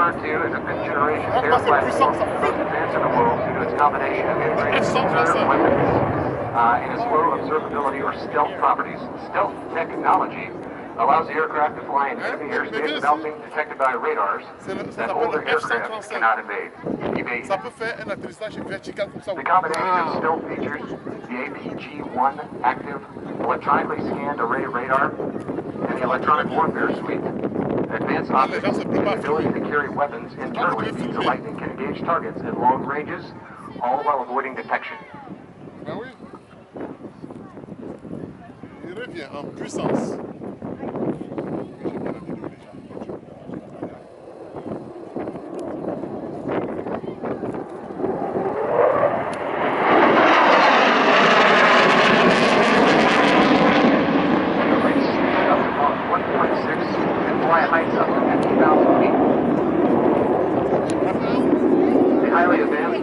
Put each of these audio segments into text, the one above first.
referred to as a fifth-generation air platform, most advanced in the world due to its combination of integrated nuclear weapons and its low observability or stealth properties. Stealth technology allows the aircraft to fly in enemy airspace without being detected by radars that older aircraft cannot evade. Ça peut faire un atterrissage vertical comme ça. The combination of stealth features, the APG-1 active electronically scanned array radar, and the electronic warfare suite, advanced optics, and the ability to carry weapons internally means the Lightning can engage targets at long ranges, all while avoiding detection. Ben oui. Il revient en puissance.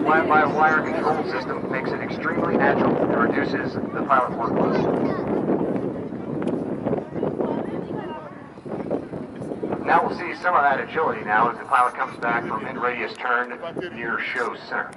Fly-by-wire control system makes it extremely agile and reduces the pilot workload. Now we'll see some of that agility now as the pilot comes back from mid-radius turn near show center.